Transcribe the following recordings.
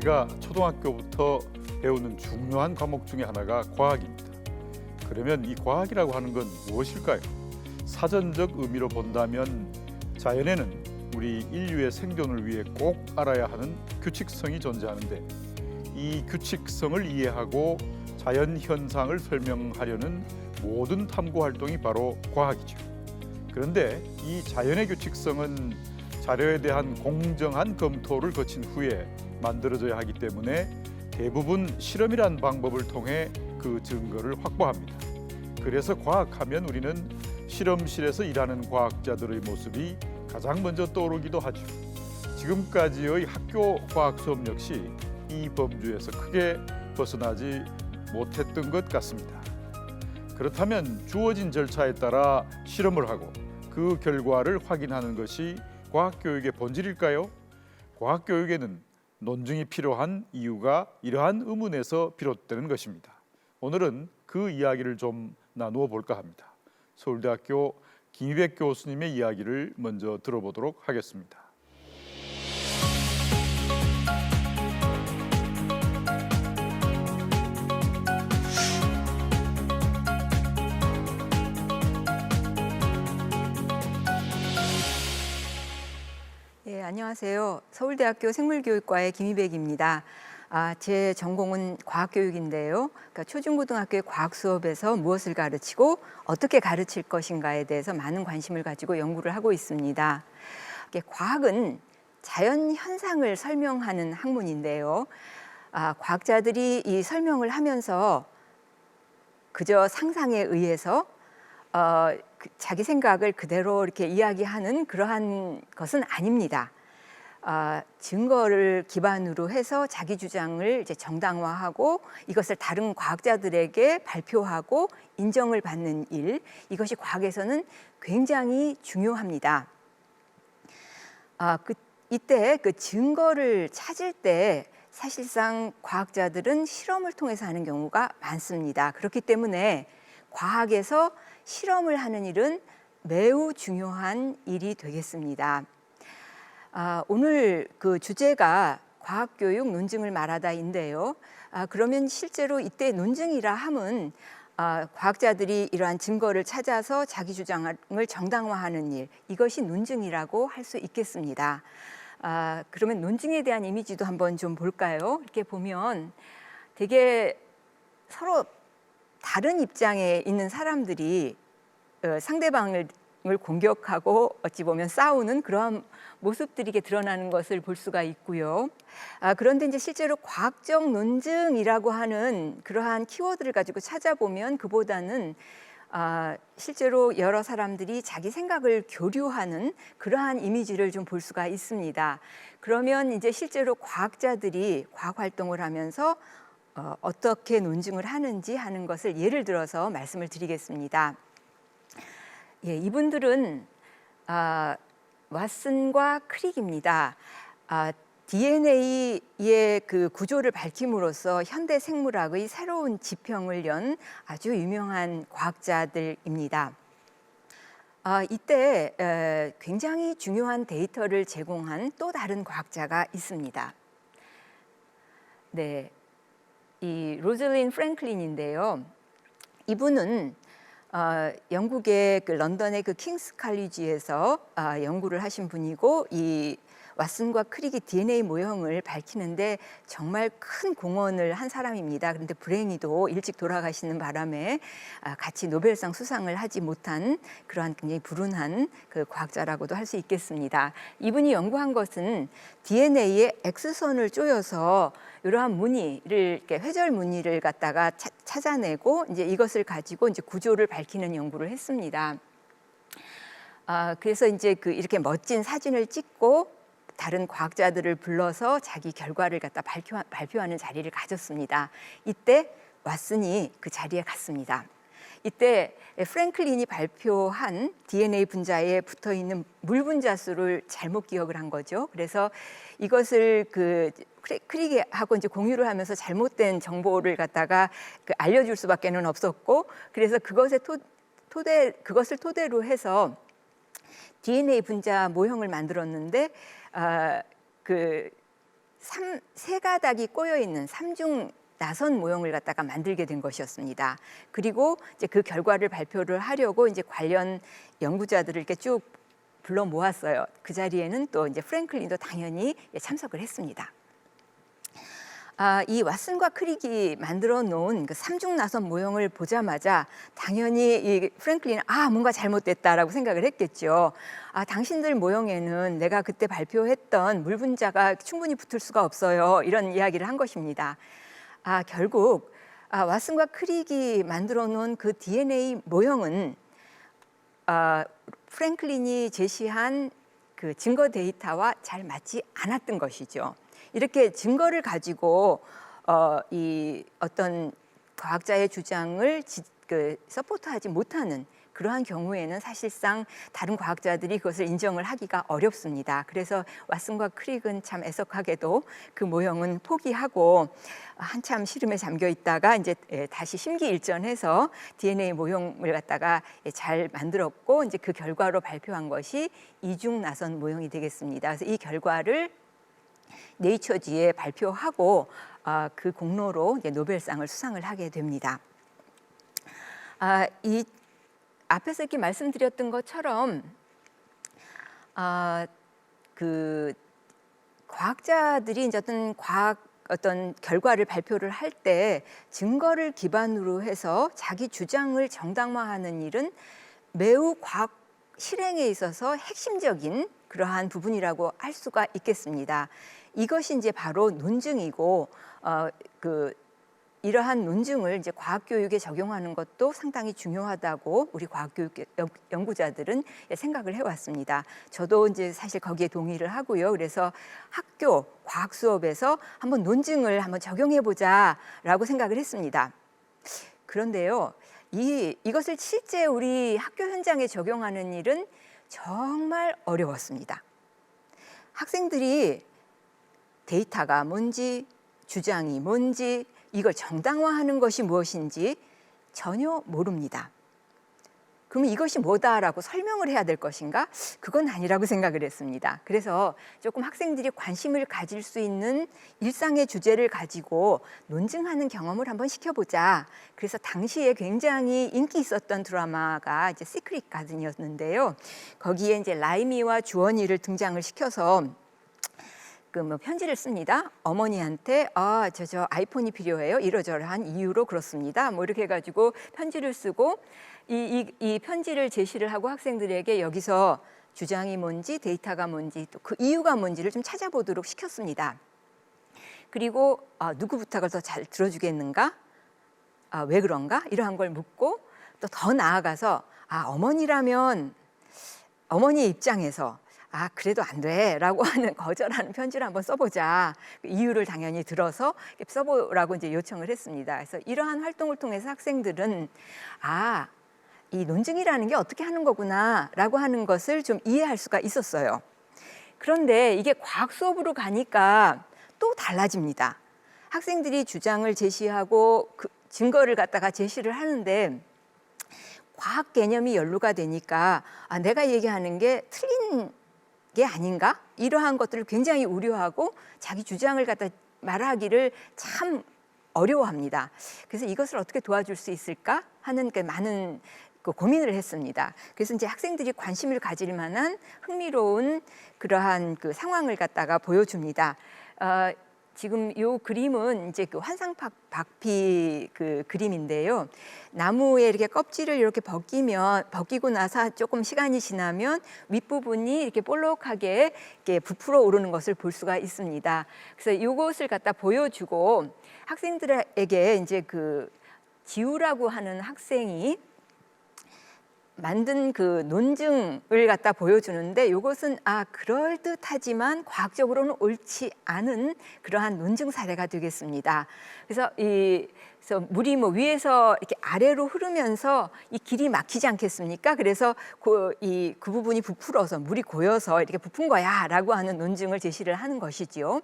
우리가 초등학교부터 배우는 중요한 과목 중에 하나가 과학입니다. 그러면 이 과학이라고 하는 건 무엇일까요? 사전적 의미로 본다면 자연에는 우리 인류의 생존을 위해 꼭 알아야 하는 규칙성이 존재하는데 이 규칙성을 이해하고 자연 현상을 설명하려는 모든 탐구 활동이 바로 과학이죠. 그런데 이 자연의 규칙성은 자료에 대한 공정한 검토를 거친 후에 만들어져야 하기 때문에 대부분 실험이란 방법을 통해 그 증거를 확보합니다. 그래서 과학하면 우리는 실험실에서 일하는 과학자들의 모습이 가장 먼저 떠오르기도 하죠. 지금까지의 학교 과학 수업 역시 이 범주에서 크게 벗어나지 못했던 것 같습니다. 그렇다면 주어진 절차에 따라 실험을 하고 그 결과를 확인하는 것이 과학교육의 본질일까요? 과학교육에는 논증이 필요한 이유가 이러한 의문에서 비롯되는 것입니다. 오늘은 그 이야기를 좀 나누어 볼까 합니다. 서울대학교 김희백 교수님의 이야기를 먼저 들어보도록 하겠습니다. 안녕하세요. 서울대학교 생물교육과의 김희백입니다. 제 전공은 과학교육인데요. 그러니까 초중고등학교의 과학 수업에서 무엇을 가르치고 어떻게 가르칠 것인가에 대해서 많은 관심을 가지고 연구를 하고 있습니다. 과학은 자연 현상을 설명하는 학문인데요. 과학자들이 이 설명을 하면서 그저 상상에 의해서 자기 생각을 그대로 이렇게 이야기하는 그러한 것은 아닙니다. 증거를 기반으로 해서 자기 주장을 이제 정당화하고 이것을 다른 과학자들에게 발표하고 인정을 받는 일, 이것이 과학에서는 굉장히 중요합니다. 이때 그 증거를 찾을 때 사실상 과학자들은 실험을 통해서 하는 경우가 많습니다. 그렇기 때문에 과학에서 실험을 하는 일은 매우 중요한 일이 되겠습니다. 오늘 그 주제가 과학교육 논증을 말하다인데요. 그러면 실제로 이때 논증이라 함은 과학자들이 이러한 증거를 찾아서 자기 주장을 정당화하는 일, 이것이 논증이라고 할 수 있겠습니다. 그러면 논증에 대한 이미지도 한번 좀 볼까요? 이렇게 보면 되게 서로 다른 입장에 있는 사람들이 상대방을 공격하고 어찌 보면 싸우는 그러한 모습들이 이렇게 드러나는 것을 볼 수가 있고요. 그런데 이제 실제로 과학적 논증이라고 하는 그러한 키워드를 가지고 찾아보면 그보다는 실제로 여러 사람들이 자기 생각을 교류하는 그러한 이미지를 좀 볼 수가 있습니다. 그러면 이제 실제로 과학자들이 과학 활동을 하면서 어떻게 논증을 하는지 하는 것을 예를 들어서 말씀을 드리겠습니다. 이분들은 왓슨과 크릭입니다. DNA의 그 구조를 밝힘으로써 현대 생물학의 새로운 지평을 연 아주 유명한 과학자들입니다. 이때 굉장히 중요한 데이터를 제공한 또 다른 과학자가 있습니다. 네, 이 로즐린 프랭클린인데요. 이분은 영국의 그 런던의 그 킹스 칼리지에서 연구를 하신 분이고 이 왓슨과 크릭이 DNA 모형을 밝히는데 정말 큰 공헌을 한 사람입니다. 그런데 불행히도 일찍 돌아가시는 바람에 같이 노벨상 수상을 하지 못한 그러한 굉장히 불운한 그 과학자라고도 할 수 있겠습니다. 이분이 연구한 것은 DNA의 X선을 쪼여서 이러한 무늬를 이렇게 회절 무늬를 갖다가 찾아내고 이제 이것을 가지고 이제 구조를 밝히는 연구를 했습니다. 그래서 이제 이렇게 멋진 사진을 찍고 다른 과학자들을 불러서 자기 결과를 갖다 발표하는 자리를 가졌습니다. 이때 왓슨이 그 자리에 갔습니다. 이때 프랭클린이 발표한 DNA 분자에 붙어 있는 물 분자 수를 잘못 기억을 한 거죠. 그래서 이것을 크릭하고 이제 공유를 하면서 잘못된 정보를 갖다가 알려줄 수밖에는 없었고, 그래서 그것을 토대로 해서 DNA 분자 모형을 만들었는데 세 가닥이 꼬여 있는 삼중 나선 모형을 갖다가 만들게 된 것이었습니다. 그리고 이제 그 결과를 발표를 하려고 이제 관련 연구자들을 이렇게 쭉 불러 모았어요. 그 자리에는 또 이제 프랭클린도 당연히 참석을 했습니다. 이 왓슨과 크릭이 만들어 놓은 그 삼중 나선 모형을 보자마자 당연히 이 프랭클린은 뭔가 잘못됐다라고 생각을 했겠죠. 당신들 모형에는 내가 그때 발표했던 물 분자가 충분히 붙을 수가 없어요. 이런 이야기를 한 것입니다. 결국 왓슨과 크릭이 만들어 놓은 그 DNA 모형은 프랭클린이 제시한 그 증거 데이터와 잘 맞지 않았던 것이죠. 이렇게 증거를 가지고 이 어떤 과학자의 주장을 서포트하지 못하는 그러한 경우에는 사실상 다른 과학자들이 그것을 인정을 하기가 어렵습니다. 그래서 왓슨과 크릭은 참 애석하게도 그 모형은 포기하고 한참 시름에 잠겨 있다가 이제 다시 심기일전해서 DNA 모형을 갖다가 잘 만들었고 이제 그 결과로 발표한 것이 이중 나선 모형이 되겠습니다. 그래서 이 결과를 네이처지에 발표하고 그 공로로 이제 노벨상을 수상을 하게 됩니다. 이 앞에서 이렇게 말씀드렸던 것처럼 그 과학자들이 이제 어떤 결과를 발표를 할 때 증거를 기반으로 해서 자기 주장을 정당화하는 일은 매우 과학 실행에 있어서 핵심적인 그러한 부분이라고 할 수가 있겠습니다. 이것이 이제 바로 논증이고 이러한 논증을 이제 과학 교육에 적용하는 것도 상당히 중요하다고 우리 과학 교육 연구자들은 생각을 해왔습니다. 저도 이제 사실 거기에 동의를 하고요. 그래서 학교 과학 수업에서 한번 논증을 한번 적용해 보자라고 생각을 했습니다. 그런데요, 이것을 실제 우리 학교 현장에 적용하는 일은 정말 어려웠습니다. 학생들이 데이터가 뭔지, 주장이 뭔지, 이걸 정당화하는 것이 무엇인지 전혀 모릅니다. 그러면 이것이 뭐다라고 설명을 해야 될 것인가? 그건 아니라고 생각을 했습니다. 그래서 조금 학생들이 관심을 가질 수 있는 일상의 주제를 가지고 논증하는 경험을 한번 시켜보자. 그래서 당시에 굉장히 인기 있었던 드라마가 이제 시크릿 가든이었는데요. 거기에 이제 라이미와 주원이를 등장을 시켜서 편지를 씁니다. 어머니한테 저 아이폰이 필요해요. 이러저러한 이유로 그렇습니다. 이렇게 해가지고 편지를 쓰고 이 편지를 제시를 하고 학생들에게 여기서 주장이 뭔지 데이터가 뭔지 또 그 이유가 뭔지를 좀 찾아보도록 시켰습니다. 그리고 누구 부탁을 더 잘 들어주겠는가? 왜 그런가? 이러한 걸 묻고 또 더 나아가서 어머니라면 어머니의 입장에서 그래도 안 돼라고 하는 거절하는 편지를 한번 써보자. 이유를 당연히 들어서 써보라고 이제 요청을 했습니다. 그래서 이러한 활동을 통해서 학생들은 이 논증이라는 게 어떻게 하는 거구나라고 하는 것을 좀 이해할 수가 있었어요. 그런데 이게 과학 수업으로 가니까 또 달라집니다. 학생들이 주장을 제시하고 그 증거를 갖다가 제시를 하는데 과학 개념이 연루가 되니까 내가 얘기하는 게 틀린 게 아닌가? 이러한 것들을 굉장히 우려하고 자기 주장을 갖다 말하기를 참 어려워합니다. 그래서 이것을 어떻게 도와줄 수 있을까 하는 많은 고민을 했습니다. 그래서 이제 학생들이 관심을 가질 만한 흥미로운 그러한 그 상황을 갖다가 보여줍니다. 지금 이 그림은 이제 그 환상박피 그 그림인데요. 나무에 이렇게 껍질을 이렇게 벗기고 나서 조금 시간이 지나면 윗부분이 이렇게 볼록하게 이렇게 부풀어 오르는 것을 볼 수가 있습니다. 그래서 이것을 갖다 보여주고 학생들에게 이제 그 지우라고 하는 학생이 만든 그 논증을 갖다 보여주는데 이것은 그럴듯하지만 과학적으로는 옳지 않은 그러한 논증 사례가 되겠습니다. 그래서 물이 위에서 이렇게 아래로 흐르면서 이 길이 막히지 않겠습니까? 그래서 그 부분이 부풀어서 물이 고여서 이렇게 부푼 거야라고 하는 논증을 제시를 하는 것이지요.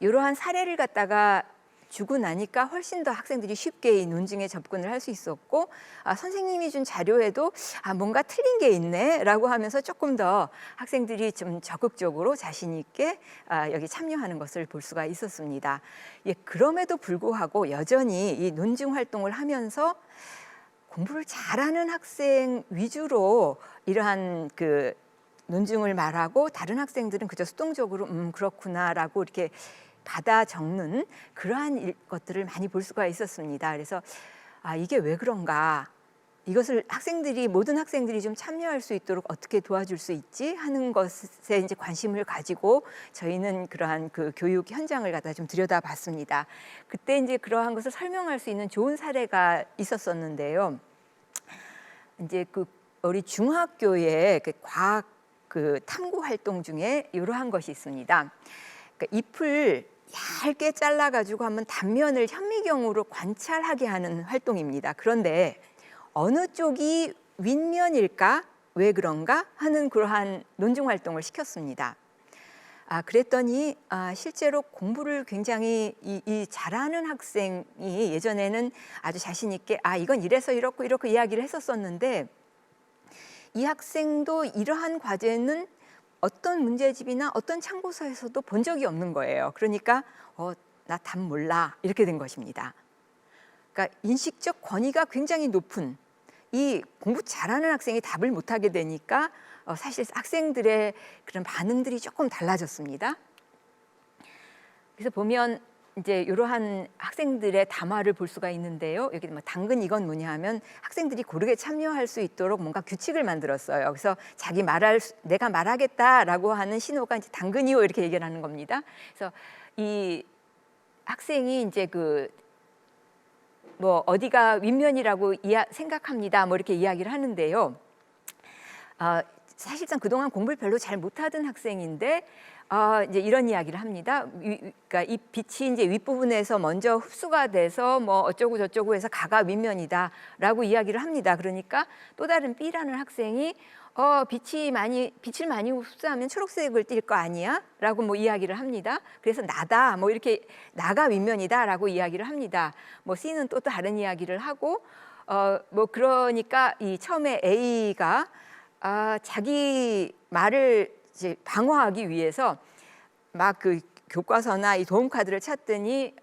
이러한 사례를 갖다가 주고 나니까 훨씬 더 학생들이 쉽게 이 논증에 접근을 할 수 있었고 선생님이 준 자료에도 뭔가 틀린 게 있네라고 하면서 조금 더 학생들이 좀 적극적으로 자신 있게 여기 참여하는 것을 볼 수가 있었습니다. 예, 그럼에도 불구하고 여전히 이 논증 활동을 하면서 공부를 잘하는 학생 위주로 이러한 그 논증을 말하고 다른 학생들은 그저 수동적으로 그렇구나라고 이렇게 받아 적는 그러한 것들을 많이 볼 수가 있었습니다. 그래서 이게 왜 그런가? 이것을 모든 학생들이 좀 참여할 수 있도록 어떻게 도와줄 수 있지 하는 것에 이제 관심을 가지고 저희는 그러한 그 교육 현장을 갖다 좀 들여다봤습니다. 그때 이제 그러한 것을 설명할 수 있는 좋은 사례가 있었었는데요. 이제 그 우리 중학교의 그 과학 그 탐구 활동 중에 이러한 것이 있습니다. 그러니까 잎을 얇게 잘라가지고 한번 단면을 현미경으로 관찰하게 하는 활동입니다. 그런데 어느 쪽이 윗면일까? 왜 그런가? 하는 그러한 논증 활동을 시켰습니다. 그랬더니 실제로 공부를 굉장히 잘하는 학생이 예전에는 아주 자신 있게 이건 이래서 이렇고 이야기를 했었었는데 이 학생도 이러한 과제는 어떤 문제집이나 어떤 참고서에서도 본 적이 없는 거예요. 그러니까 나 답 몰라 이렇게 된 것입니다. 그러니까 인식적 권위가 굉장히 높은 이 공부 잘하는 학생이 답을 못하게 되니까 사실 학생들의 그런 반응들이 조금 달라졌습니다. 그래서 보면 이제 이러한 학생들의 담화를 볼 수가 있는데요. 여기 당근 이건 뭐냐 하면 학생들이 고르게 참여할 수 있도록 뭔가 규칙을 만들었어요. 그래서 내가 말하겠다라고 하는 신호가 이제 당근이요 이렇게 얘기를 하는 겁니다. 그래서 이 학생이 이제 어디가 윗면이라고 생각합니다. 이렇게 이야기를 하는데요. 사실상 그동안 공부를 별로 잘 못하던 학생인데 이제 이런 이야기를 합니다. 그러니까 이 빛이 이제 윗부분에서 먼저 흡수가 돼서 어쩌고 저쩌고 해서 가가 윗면이다라고 이야기를 합니다. 그러니까 또 다른 B라는 학생이 빛을 많이 흡수하면 초록색을 띌 거 아니야? 라고 이야기를 합니다. 그래서 나다, 이렇게 나가 윗면이다라고 이야기를 합니다. C는 또 다른 이야기를 하고, 그러니까 이 처음에 A가 자기 말을 이제 방어하기 위해서 막 그 교과서나 이 도움 카드를 찾더니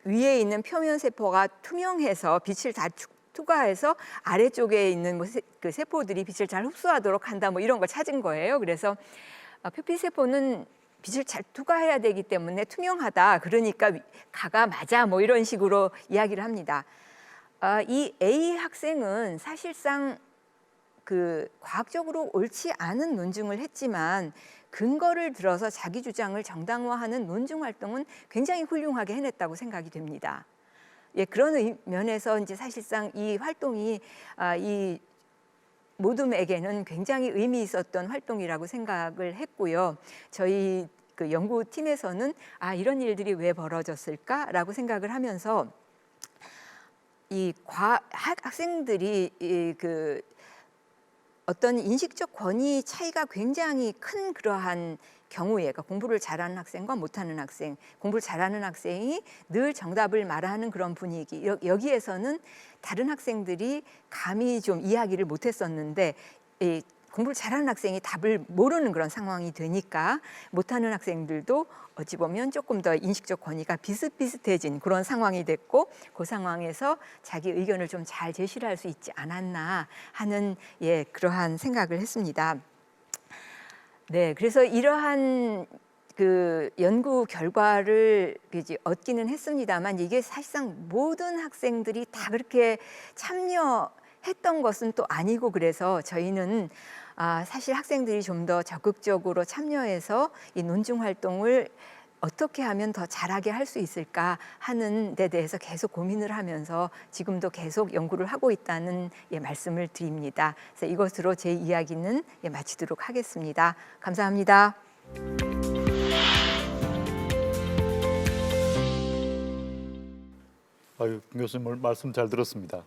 위에 있는 표면 세포가 투명해서 빛을 다 투과해서 아래쪽에 있는 그 세포들이 빛을 잘 흡수하도록 한다 이런 걸 찾은 거예요. 그래서 표피 세포는 빛을 잘 투과해야 되기 때문에 투명하다. 그러니까 가가 맞아 이런 식으로 이야기를 합니다. 이 A 학생은 사실상 그 과학적으로 옳지 않은 논증을 했지만 근거를 들어서 자기 주장을 정당화하는 논증 활동은 굉장히 훌륭하게 해냈다고 생각이 됩니다. 예, 그런 면에서 이제 사실상 이 활동이 이 모둠에게는 굉장히 의미 있었던 활동이라고 생각을 했고요. 저희 그 연구팀에서는 이런 일들이 왜 벌어졌을까라고 생각을 하면서 이 학생들이 그 어떤 인식적 권위 차이가 굉장히 큰 그러한 경우에 그러니까 공부를 잘하는 학생과 못하는 학생, 공부를 잘하는 학생이 늘 정답을 말하는 그런 분위기, 여기에서는 다른 학생들이 감히 좀 이야기를 못했었는데 공부를 잘하는 학생이 답을 모르는 그런 상황이 되니까 못하는 학생들도 어찌 보면 조금 더 인식적 권위가 비슷비슷해진 그런 상황이 됐고 그 상황에서 자기 의견을 좀 잘 제시를 할 수 있지 않았나 하는 그러한 생각을 했습니다. 네, 그래서 이러한 그 연구 결과를 이제 얻기는 했습니다만 이게 사실상 모든 학생들이 다 그렇게 참여했던 것은 또 아니고 그래서 저희는 사실 학생들이 좀 더 적극적으로 참여해서 이 논증 활동을 어떻게 하면 더 잘하게 할 수 있을까 하는 데 대해서 계속 고민을 하면서 지금도 계속 연구를 하고 있다는 말씀을 드립니다. 그래서 이것으로 제 이야기는 마치도록 하겠습니다. 감사합니다. 교수님 말씀 잘 들었습니다.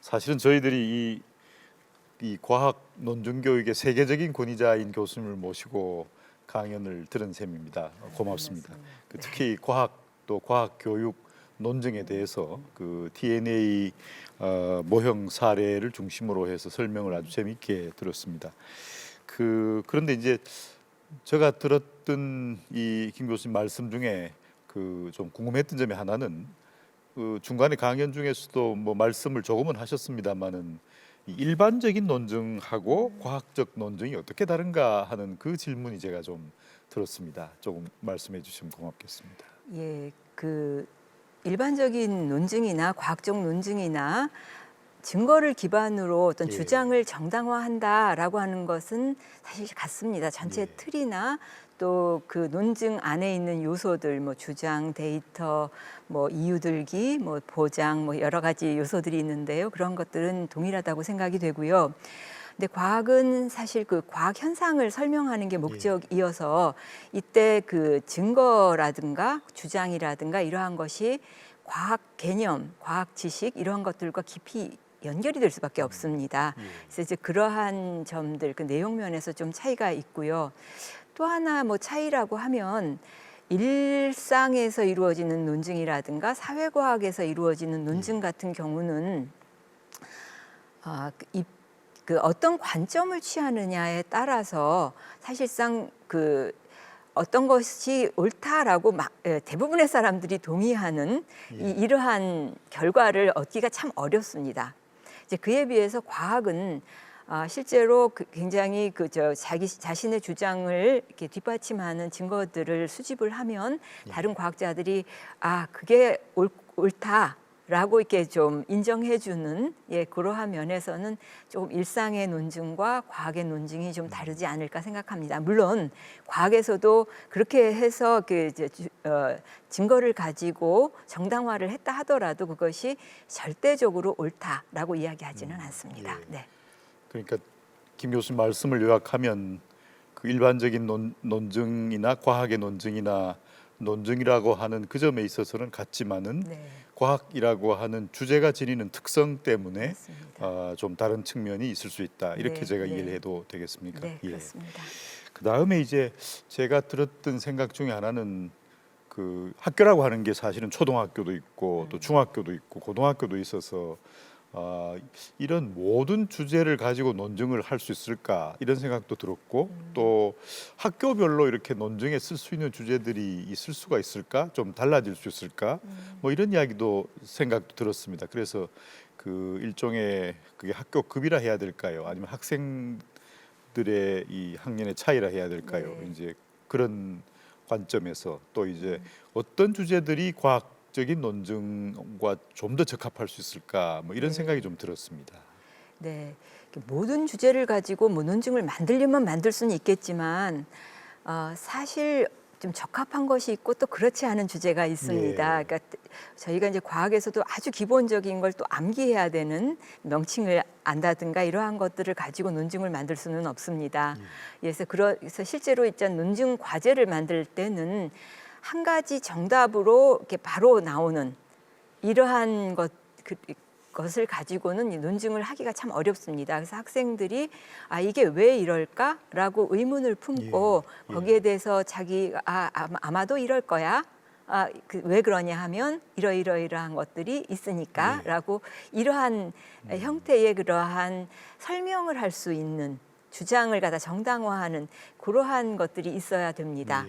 사실은 저희들이 이 과학 논증 교육의 세계적인 권위자인 교수님을 모시고 강연을 들은 셈입니다. 고맙습니다. 특히 과학 또 과학 교육 논증에 대해서 그 DNA 모형 사례를 중심으로 해서 설명을 아주 재미있게 들었습니다. 그런데 이제 제가 들었던 이 김 교수님 말씀 중에 그 좀 궁금했던 점이 하나는 그 중간에 강연 중에서도 뭐 말씀을 조금은 하셨습니다만은 이 일반적인 논증하고 과학적 논증이 어떻게 다른가 하는 그 질문이 제가 좀 들었습니다. 조금 말씀해 주시면 고맙겠습니다. 예, 그 일반적인 논증이나 과학적 논증이나 증거를 기반으로 어떤 예. 주장을 정당화한다라고 하는 것은 사실 같습니다. 전체 예. 틀이나 또 그 논증 안에 있는 요소들, 뭐 주장, 데이터, 뭐 이유들기, 뭐 보장, 뭐 여러 가지 요소들이 있는데요. 그런 것들은 동일하다고 생각이 되고요. 근데 과학은 사실 그 과학 현상을 설명하는 게 목적이어서 이때 그 증거라든가 주장이라든가 이러한 것이 과학 개념, 과학 지식 이런 것들과 깊이 연결이 될 수밖에 없습니다. 그래서 이제 그러한 점들, 그 내용 면에서 좀 차이가 있고요. 또 하나 뭐 차이라고 하면 일상에서 이루어지는 논증이라든가 사회과학에서 이루어지는 논증 같은 경우는 그 어떤 관점을 취하느냐에 따라서 사실상 그 어떤 것이 옳다라고 대부분의 사람들이 동의하는 이러한 결과를 얻기가 참 어렵습니다. 이제 그에 비해서 과학은 실제로 굉장히 자기 자신의 주장을 이렇게 뒷받침하는 증거들을 수집을 하면 다른 과학자들이 그게 옳다라고 이렇게 좀 인정해주는 그러한 면에서는 조금 일상의 논증과 과학의 논증이 좀 다르지 않을까 생각합니다. 물론 과학에서도 그렇게 해서 증거를 가지고 정당화를 했다 하더라도 그것이 절대적으로 옳다라고 이야기하지는 않습니다. 예. 네. 그러니까 김 교수님 말씀을 요약하면 그 일반적인 논증이나 과학의 논증이나 논증이라고 하는 그 점에 있어서는 같지만은 네. 과학이라고 하는 주제가 지니는 특성 때문에 맞습니다. 좀 다른 측면이 있을 수 있다. 이렇게 네, 제가 네. 이해를 해도 되겠습니까? 네, 예. 그렇습니다. 그 다음에 이제 제가 들었던 생각 중에 하나는 그 학교라고 하는 게 사실은 초등학교도 있고 또 중학교도 있고 고등학교도 있어서 이런 모든 주제를 가지고 논증을 할 수 있을까 이런 생각도 들었고 또 학교별로 이렇게 논증에 쓸 수 있는 주제들이 있을 수가 있을까 좀 달라질 수 있을까 뭐 이런 이야기도 생각도 들었습니다. 그래서 그 일종의 그게 학교급이라 해야 될까요? 아니면 학생들의 이 학년의 차이라 해야 될까요? 네. 이제 그런 관점에서 또 이제 어떤 주제들이 과학적인 논증과 좀 더 적합할 수 있을까 뭐 이런 네. 생각이 좀 들었습니다. 네, 모든 주제를 가지고 뭐 논증을 만들려면 만들 수는 있겠지만 사실 좀 적합한 것이 있고 또 그렇지 않은 주제가 있습니다. 예. 그러니까 저희가 이제 과학에서도 아주 기본적인 걸 또 암기해야 되는 명칭을 안다든가 이러한 것들을 가지고 논증을 만들 수는 없습니다. 그래서 실제로 있잖아 논증 과제를 만들 때는 한 가지 정답으로 이렇게 바로 나오는 이러한 것을 가지고는 이 논증을 하기가 참 어렵습니다. 그래서 학생들이 이게 왜 이럴까라고 의문을 품고 예. 거기에 대해서 자기가 아마도 이럴 거야. 왜 그러냐 하면 이러이러이러한 것들이 있으니까라고 이러한 형태의 그러한 설명을 할 수 있는 주장을 갖다 정당화하는 그러한 것들이 있어야 됩니다.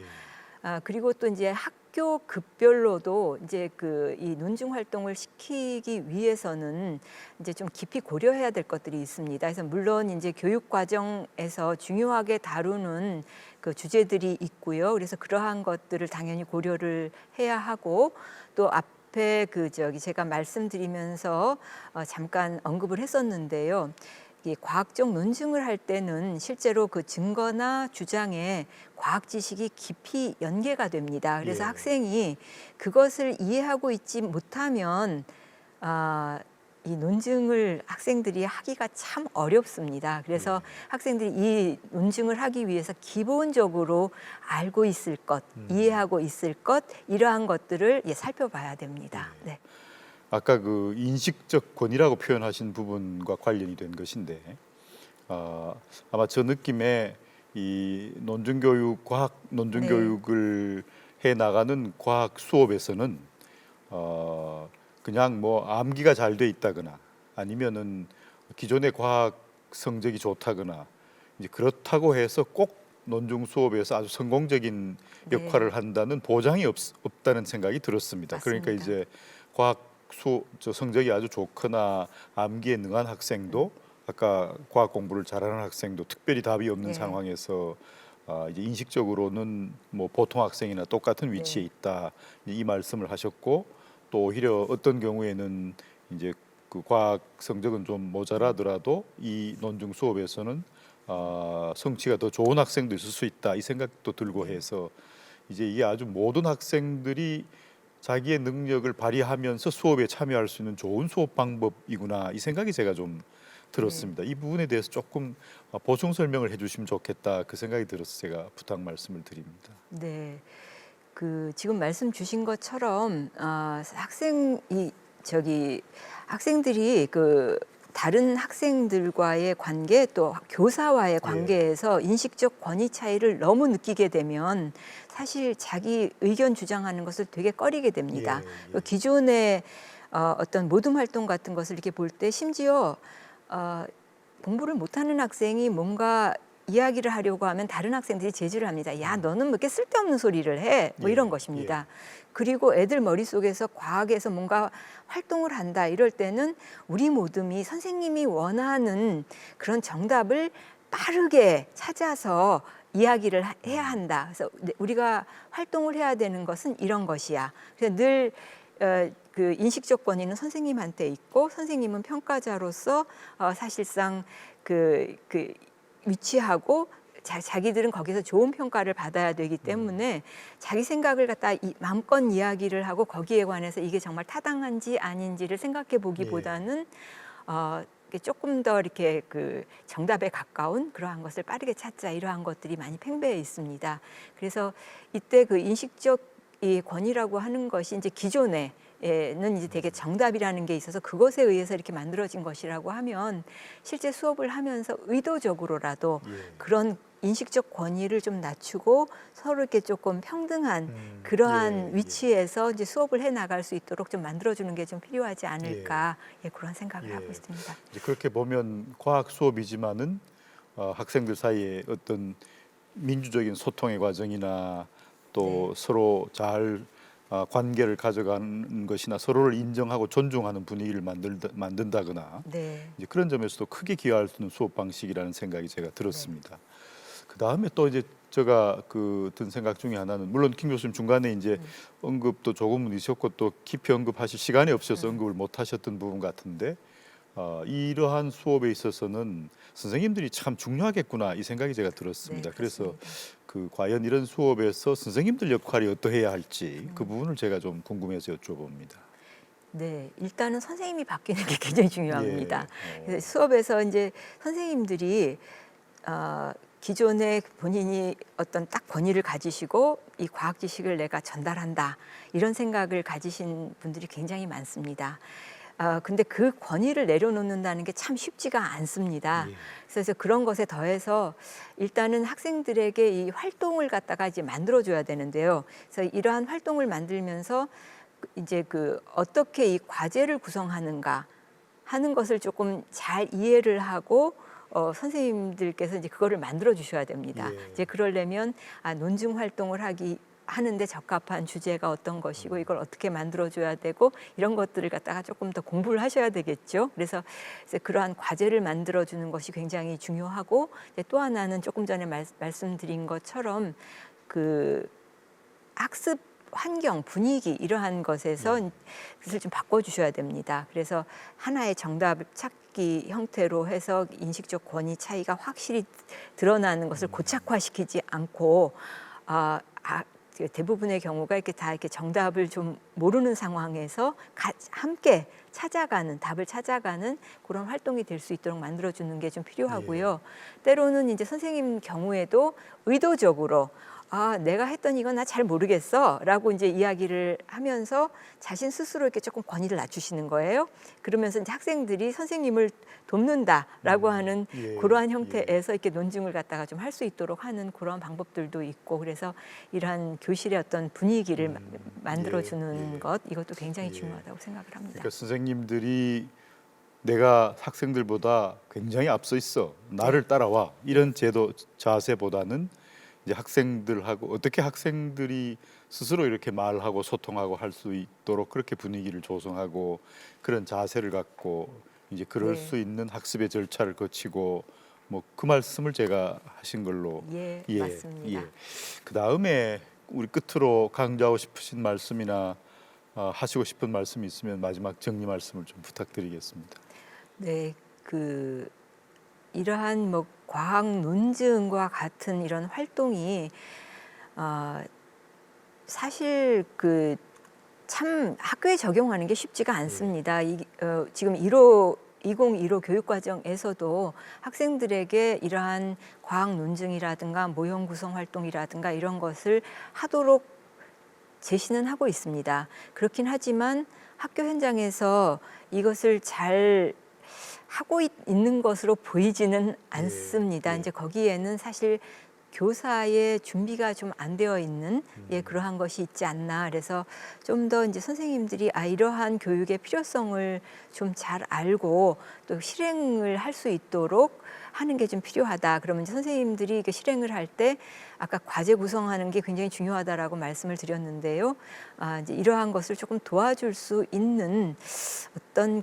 그리고 또 이제 학교 급별로도 이제 이 논증 활동을 시키기 위해서는 이제 좀 깊이 고려해야 될 것들이 있습니다. 그래서 물론 이제 교육 과정에서 중요하게 다루는 그 주제들이 있고요. 그래서 그러한 것들을 당연히 고려를 해야 하고 또 앞에 제가 말씀드리면서 잠깐 언급을 했었는데요. 이 과학적 논증을 할 때는 실제로 그 증거나 주장에 과학 지식이 깊이 연계가 됩니다. 그래서 학생이 그것을 이해하고 있지 못하면 이 논증을 학생들이 하기가 참 어렵습니다. 그래서 학생들이 이 논증을 하기 위해서 기본적으로 알고 있을 것, 이해하고 있을 것 이러한 것들을 살펴봐야 됩니다. 네. 아까 그 인식적 권위라고 표현하신 부분과 관련이 된 것인데 아마 저 느낌에 이 논증교육, 과학 논증교육을 해 나가는 과학 수업에서는 그냥 뭐 암기가 잘 돼 있다거나 아니면은 기존의 과학 성적이 좋다거나 이제 그렇다고 해서 꼭 논중 수업에서 아주 성공적인 네. 역할을 한다는 보장이 없다는 생각이 들었습니다. 그러니까 맞습니다. 이제 과학 성적이 아주 좋거나 암기에 능한 학생도 아까 과학 공부를 잘하는 학생도 특별히 답이 없는 네. 상황에서 이제 인식적으로는 뭐 보통 학생이나 똑같은 위치에 네. 있다 이 말씀을 하셨고 또 오히려 어떤 경우에는 이제 그 과학 성적은 좀 모자라더라도 이 논중 수업에서는 성취가 더 좋은 학생도 있을 수 있다 이 생각도 들고 해서 이제 이게 아주 모든 학생들이 자기의 능력을 발휘하면서 수업에 참여할 수 있는 좋은 수업 방법이구나 이 생각이 제가 좀 들었습니다. 이 부분에 대해서 조금 보충 설명을 해주시면 좋겠다 그 생각이 들어서 제가 부탁 말씀을 드립니다. 네. 그 지금 말씀 주신 것처럼 학생들이 그 다른 학생들과의 관계 또 교사와의 관계에서 인식적 권위 차이를 너무 느끼게 되면 사실 자기 의견 주장하는 것을 되게 꺼리게 됩니다. 기존의 어떤 모둠 활동 같은 것을 이렇게 볼 때 심지어 공부를 못하는 학생이 뭔가 이야기를 하려고 하면 다른 학생들이 제지를 합니다. 야, 너는 뭐 이렇게 쓸데없는 소리를 해? 뭐 이런 것입니다. 그리고 애들 머릿속에서 과학에서 뭔가 활동을 한다 이럴 때는 우리 모둠이 선생님이 원하는 그런 정답을 빠르게 찾아서 이야기를 해야 한다. 그래서 우리가 활동을 해야 되는 것은 이런 것이야. 그래서 늘 그 인식적 권위는 선생님한테 있고 선생님은 평가자로서 사실상 그 위치하고 자기들은 거기서 좋은 평가를 받아야 되기 때문에 자기 생각을 갖다 마음껏 이야기를 하고 거기에 관해서 이게 정말 타당한지 아닌지를 생각해 보기보다는 조금 더 이렇게 그 정답에 가까운 그러한 것을 빠르게 찾자 이러한 것들이 많이 팽배해 있습니다. 그래서 이때 그 인식적 이 권위라고 하는 것이 이제 기존에는 이제 되게 정답이라는 게 있어서 그것에 의해서 이렇게 만들어진 것이라고 하면 실제 수업을 하면서 의도적으로라도 그런 인식적 권위를 좀 낮추고 서로 이렇게 조금 평등한 그러한 위치에서 이제 수업을 해 나갈 수 있도록 좀 만들어주는 게 좀 필요하지 않을까 그런 생각을 하고 있습니다. 이제 그렇게 보면 과학 수업이지만은 학생들 사이에 어떤 민주적인 소통의 과정이나 또 서로 잘 관계를 가져가는 것이나 서로를 인정하고 존중하는 분위기를 만든다거나 이제 그런 점에서도 크게 기여할 수 있는 수업 방식이라는 생각이 제가 들었습니다. 그 다음에 또 이제 제가 든 생각 중에 하나는 물론 김 교수님 중간에 이제 언급도 조금은 있었고 또 깊이 언급하실 시간이 없어서 언급을 못 하셨던 부분 같은데 이러한 수업에 있어서는 선생님들이 참 중요하겠구나 이 생각이 제가 들었습니다. 그래서 과연 이런 수업에서 선생님들 역할이 어떠해야 할지 그 부분을 제가 좀 궁금해서 여쭤봅니다. 네, 일단은 선생님이 바뀌는 게 굉장히 중요합니다. 그래서 수업에서 이제 선생님들이 기존에 본인이 어떤 딱 권위를 가지시고 이 과학 지식을 내가 전달한다 이런 생각을 가지신 분들이 굉장히 많습니다. 근데 그 권위를 내려놓는다는 게 참 쉽지가 않습니다. 그래서 그런 것에 더해서 일단은 학생들에게 이 활동을 갖다가 이제 만들어줘야 되는데요. 그래서 이러한 활동을 만들면서 이제 어떻게 이 과제를 구성하는가 하는 것을 조금 잘 이해를 하고 선생님들께서 이제 그거를 만들어 주셔야 됩니다. 이제 그러려면 논증 활동을 하는데 적합한 주제가 어떤 것이고 이걸 어떻게 만들어줘야 되고 이런 것들을 갖다가 조금 더 공부를 하셔야 되겠죠. 그래서 그러한 과제를 만들어주는 것이 굉장히 중요하고 또 하나는 조금 전에 말씀드린 것처럼 그 학습 환경, 분위기 이러한 것에서 그것을 좀 바꿔주셔야 됩니다. 그래서 하나의 정답 찾기 형태로 해서 인식적 권위 차이가 확실히 드러나는 것을 고착화시키지 않고 대부분의 경우가 다 이렇게 정답을 좀 모르는 상황에서 함께 답을 찾아가는 그런 활동이 될 수 있도록 만들어주는 게 좀 필요하고요. 때로는 이제 선생님 경우에도 의도적으로 아, 내가 했던 이건 나 잘 모르겠어라고 이제 이야기를 하면서 자신 스스로 이렇게 조금 권위를 낮추시는 거예요. 그러면서 이제 학생들이 선생님을 돕는다라고 하는 예, 그러한 예. 형태에서 이렇게 논증을 갖다가 좀 할 수 있도록 하는 그런 방법들도 있고, 그래서 이러한 교실의 어떤 분위기를 만들어주는 예. 것, 이것도 굉장히 예. 중요하다고 생각을 합니다. 그러니까 선생님들이 내가 학생들보다 굉장히 앞서 있어, 나를 따라와, 이런 제도 자세보다는 이제 학생들하고 어떻게 학생들이 스스로 이렇게 말하고 소통하고 할 수 있도록 그렇게 분위기를 조성하고 그런 자세를 갖고 이제 그럴 네. 수 있는 학습의 절차를 거치고 뭐 그 말씀을 제가 하신 걸로 예, 예, 맞습니다. 예. 그 다음에 우리 끝으로 강조하고 싶으신 말씀이나 하시고 싶은 말씀이 있으면 마지막 정리 말씀을 좀 부탁드리겠습니다. 네, 이러한 뭐 과학 논증과 같은 이런 활동이 사실 참 학교에 적용하는 게 쉽지가 않습니다. 지금 2015 교육과정에서도 학생들에게 이러한 과학 논증이라든가 모형 구성 활동이라든가 이런 것을 하도록 제시는 하고 있습니다. 그렇긴 하지만 학교 현장에서 이것을 잘 하고 있는 것으로 보이지는 않습니다. 예. 이제 거기에는 사실 교사의 준비가 좀 안 되어 있는 그러한 것이 있지 않나. 그래서 좀 더 이제 선생님들이 이러한 교육의 필요성을 좀 잘 알고 또 실행을 할 수 있도록 하는 게 좀 필요하다. 그러면 이제 선생님들이 이게 실행을 할 때 아까 과제 구성하는 게 굉장히 중요하다라고 말씀을 드렸는데요. 이제 이러한 것을 조금 도와줄 수 있는 어떤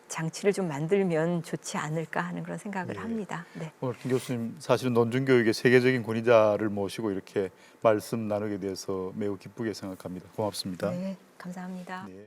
장치를 좀 만들면 좋지 않을까 하는 그런 생각을 예. 합니다. 네. 오늘 김 교수님 사실은 논중교육의 세계적인 권위자를 모시고 이렇게 말씀 나누게 돼서 매우 기쁘게 생각합니다. 고맙습니다. 네, 감사합니다. 네.